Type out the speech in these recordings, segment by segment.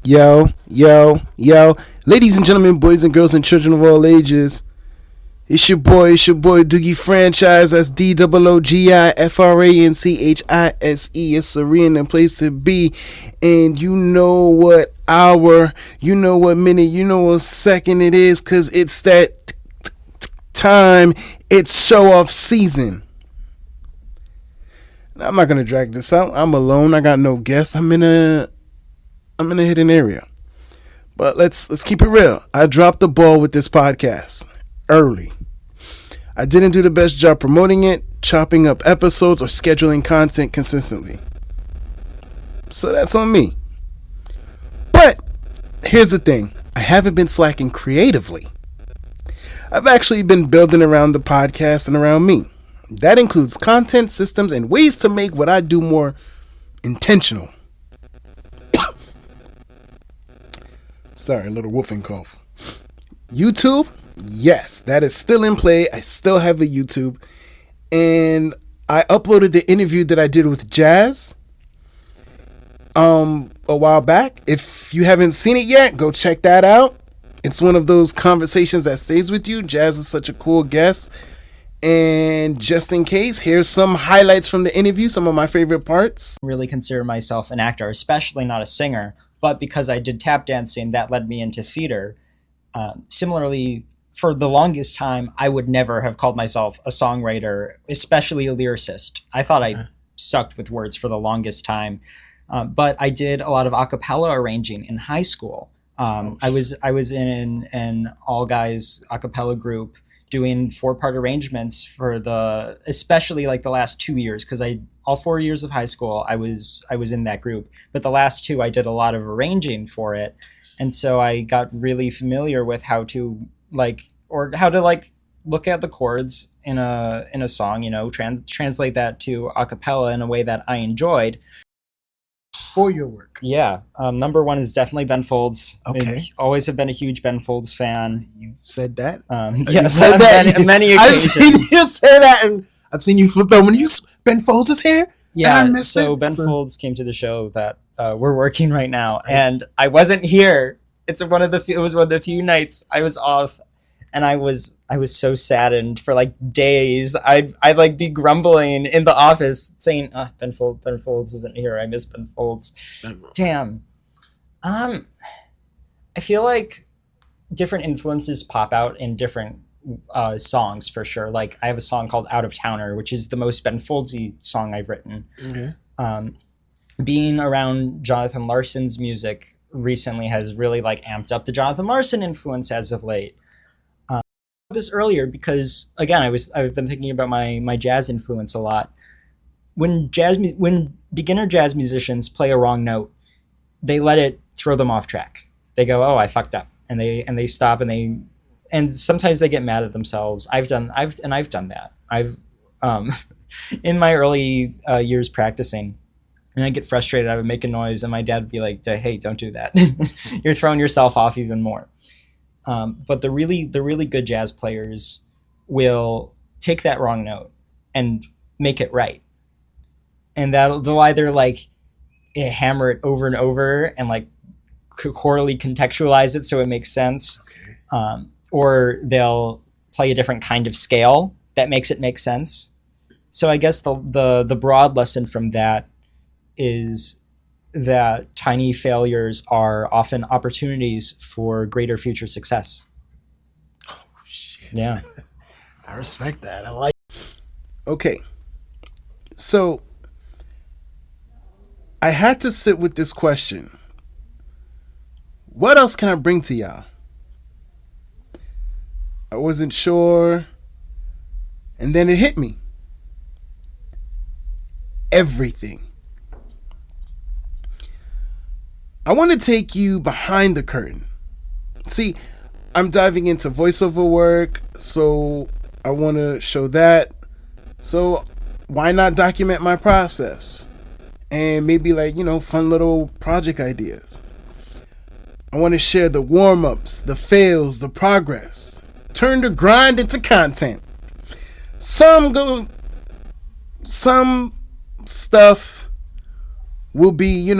Yo, yo, yo. Ladies and gentlemen, boys and girls, and children of all ages. It's your boy Doogie Franchise. That's DOOGIFRANCHISE. It's serene and place to be. And you know what hour, you know what minute, you know what second it is, because it's that time. It's show-off season. Now, I'm not going to drag this out. I'm alone. I got no guests. I'm in a hidden area. But let's keep it real. I dropped the ball with this podcast early. I didn't do the best job promoting it, chopping up episodes, or scheduling content consistently. So that's on me. But here's the thing. I haven't been slacking creatively. I've actually been building around the podcast and around me. That includes content, systems, and ways to make what I do more intentional. Sorry, a little woofing cough. YouTube, yes, that is still in play. I still have a YouTube. And I uploaded the interview that I did with Jazz a while back. If you haven't seen it yet, go check that out. It's one of those conversations that stays with you. Jazz is such a cool guest. And just in case, here's some highlights from the interview, some of my favorite parts. Really consider myself an actor, especially not a singer. But because I did tap dancing, that led me into theater. Similarly, for the longest time, I would never have called myself a songwriter, especially a lyricist. I thought I sucked with words for the longest time. But I did a lot of a cappella arranging in high school. I was in an all-guys a cappella group doing 4-part arrangements for especially like the last 2 years, because all 4 years of high school I was in that group, but the last 2 I did a lot of arranging for it, and so I got really familiar with how to look at the chords in a song, translate that to a cappella in a way that I enjoyed. For your work. Yeah. Number one is definitely Ben Folds. Okay. I always have been a huge Ben Folds fan. You've said that? Yes, said that. On many occasions. I've seen you say that, and I've seen you flip out when Ben Folds is here. Yeah, so Ben Folds came to the show that we're working right now, and I wasn't here. It was one of the few nights I was off, and I was so saddened for like days. I'd like be grumbling in the office saying, Ben Folds isn't here. I miss Ben Folds. Damn. I feel like different influences pop out in different songs for sure. Like I have a song called Out of Towner, which is the most Ben Foldsy song I've written. Okay. Being around Jonathan Larson's music recently has really like amped up the Jonathan Larson influence as of late. This earlier because again I've been thinking about my jazz influence a lot. When beginner jazz musicians play a wrong note, they let it throw them off track. They go, "Oh, I fucked up," and they stop and sometimes they get mad at themselves. I've done that. I've in my early years practicing, and I get frustrated. I would make a noise, and my dad would be like, "Hey, don't do that. You're throwing yourself off even more." But the really good jazz players will take that wrong note and make it right, and they'll either like hammer it over and over and like chorally contextualize it so it makes sense, okay. Or they'll play a different kind of scale that makes it make sense. So I guess the broad lesson from that is that tiny failures are often opportunities for greater future success. Oh, shit. Yeah. I respect that. I like it. Okay. So, I had to sit with this question. What else can I bring to y'all? I wasn't sure. And then it hit me. Everything. I want to take you behind the curtain. See, I'm diving into voiceover work, so I want to show that. So why not document my process? And maybe fun little project ideas. I want to share the warm-ups, the fails, the progress. Turn the grind into content. Some stuff will be,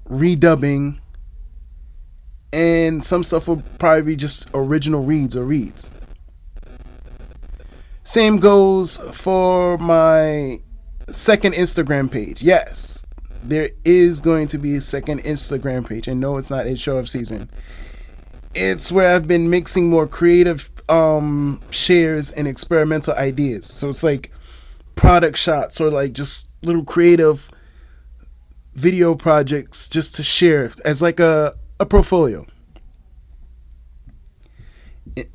redubbing and some stuff will probably be just original reads. Same goes for my second Instagram page. Yes, there is going to be a second Instagram page, and no, it's not a Showoff season. It's where I've been mixing more creative shares and experimental ideas. So it's like product shots or like just little creative video projects just to share as like a portfolio.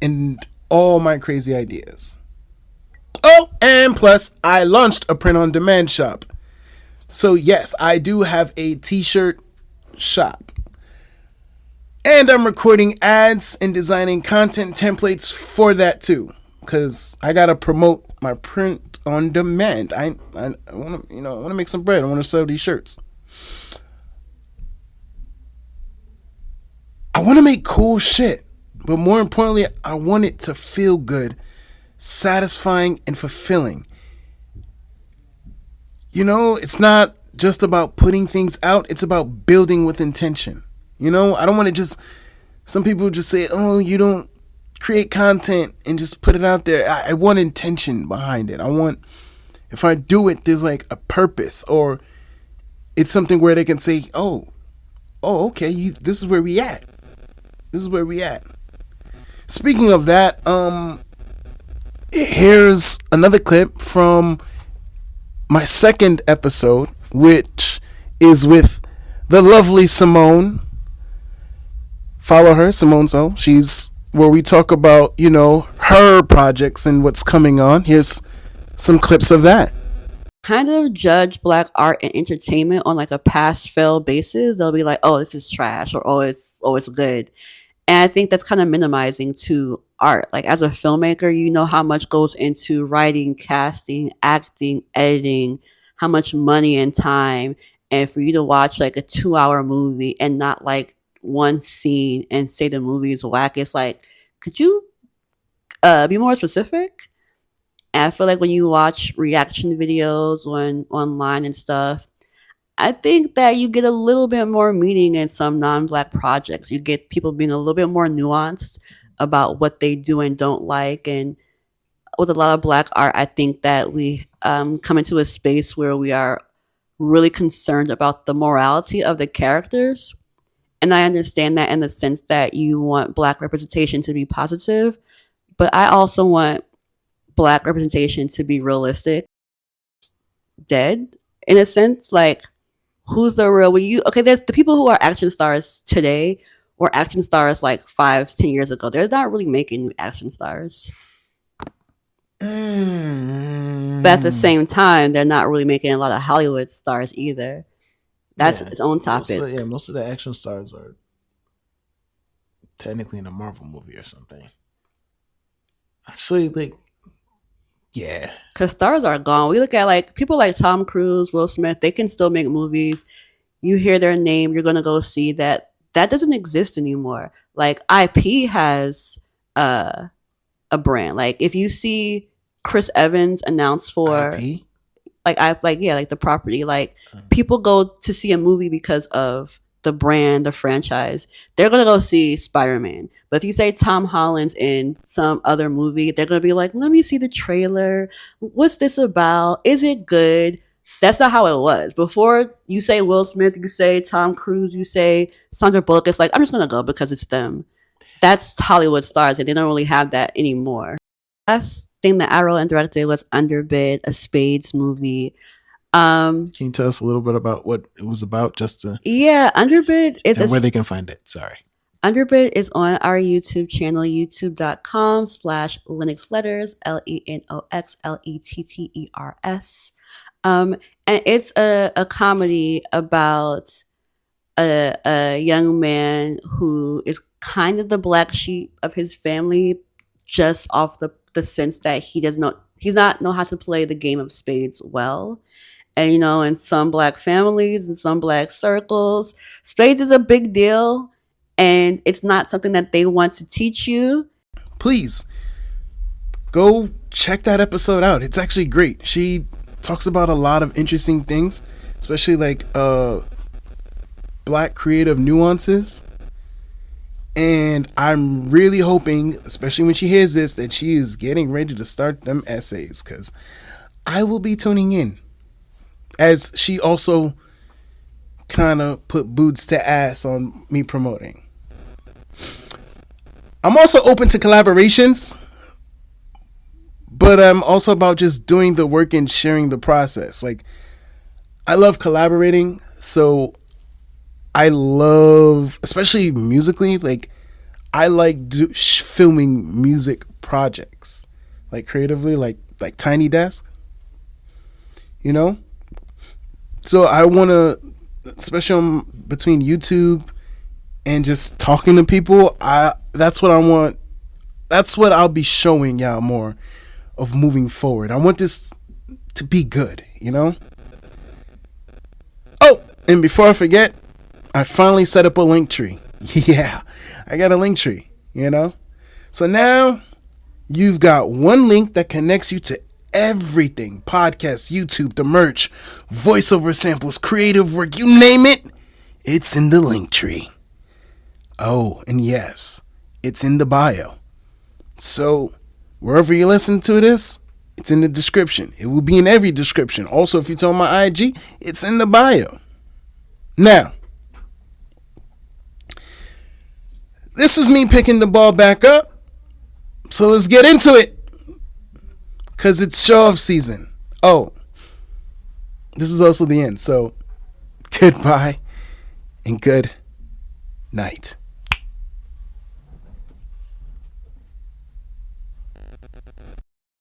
And all my crazy ideas. Oh, and plus I launched a print-on-demand shop. So yes, I do have a t-shirt shop. And I'm recording ads and designing content templates for that too, because I gotta promote my print on demand. I want to I want to make some bread. I want to sell these shirts. I want to make cool shit, but more importantly, I want it to feel good, satisfying, and fulfilling. It's not just about putting things out. It's about building with intention. I don't want to just, some people just say, oh, you don't create content and just put it out there. I want intention behind it. I want, if I do it, there's like a purpose, or it's something where they can say, oh, okay, this is where we at. This is where we at. Speaking of that, here's another clip from my second episode, which is with the lovely Simone. Follow her, Simone So. She's where we talk about, her projects and what's coming on. Here's some clips of that. Kind of judge Black art and entertainment on like a pass-fail basis. They'll be like, oh, this is trash, or it's good. And I think that's kind of minimizing to art. Like as a filmmaker, you know how much goes into writing, casting, acting, editing, how much money and time. And for you to watch like a 2-hour movie and not like one scene and say the movie is whack, it's like, could you be more specific? And I feel like when you watch reaction videos online and stuff, I think that you get a little bit more meaning in some non-Black projects. You get people being a little bit more nuanced about what they do and don't like. And with a lot of Black art, I think that we come into a space where we are really concerned about the morality of the characters. And I understand that in the sense that you want Black representation to be positive, but I also want Black representation to be realistic. Dead, in a sense, like, who's the real? There's the people who are action stars today or action stars like 5-10 years ago. They're not really making new action stars. But at the same time, they're not really making a lot of Hollywood stars either. That's its own topic. Most of the action stars are technically in a Marvel movie or something. Actually, because stars are gone. We look at like people like Tom Cruise, Will Smith. They can still make movies. You hear their name, you're gonna go see that. That doesn't exist anymore. Like IP has a brand. Like if you see Chris Evans announced for IP? like the property, like people go to see a movie because of the brand, the franchise. They're gonna go see Spider-Man. But if you say Tom Holland's in some other movie, they're gonna be like, let me see the trailer. What's this about? Is it good? That's not how it was. Before you say Will Smith, you say Tom Cruise, you say Sandra Bullock, it's like, I'm just gonna go because it's them. That's Hollywood stars, and they don't really have that anymore. Last thing that I wrote and directed was Underbid, a Spades movie. Can you tell us a little bit about what it was about, just to Underbid is and where they can find it? Sorry. Underbid is on our YouTube channel, youtube.com/LenoxLetters, LENOXLETTERS. And it's a comedy about a young man who is kind of the black sheep of his family, just off the sense that he's not know how to play the game of spades well. And in some black families and some black circles, spades is a big deal, and it's not something that they want to teach you. Please go check that episode out. It's actually great. She talks about a lot of interesting things, especially like black creative nuances. And I'm really hoping, especially when she hears this, that she is getting ready to start them essays, because I will be tuning in. As she also kind of put boots to ass on me promoting. I'm also open to collaborations, but I'm also about just doing the work and sharing the process. Like, I love collaborating, so I love, especially musically, like, I like filming music projects, like creatively, like Tiny Desk, you know? So I want to, especially between YouTube and just talking to people, that's what I want. That's what I'll be showing y'all more of moving forward. I want this to be good, you know? Oh, and before I forget, I finally set up a link tree. Yeah, I got a link tree, you know? So now you've got one link that connects you to everything: podcasts, YouTube, the merch, voiceover samples, creative work, you name it, it's in the link tree. Oh, and yes, it's in the bio. So wherever you listen to this, it's in the description. It will be in every description. Also, if you tell my IG, it's in the bio. Now, this is me picking the ball back up. So let's get into it, because it's show-off season. Oh, this is also the end. So goodbye and good night.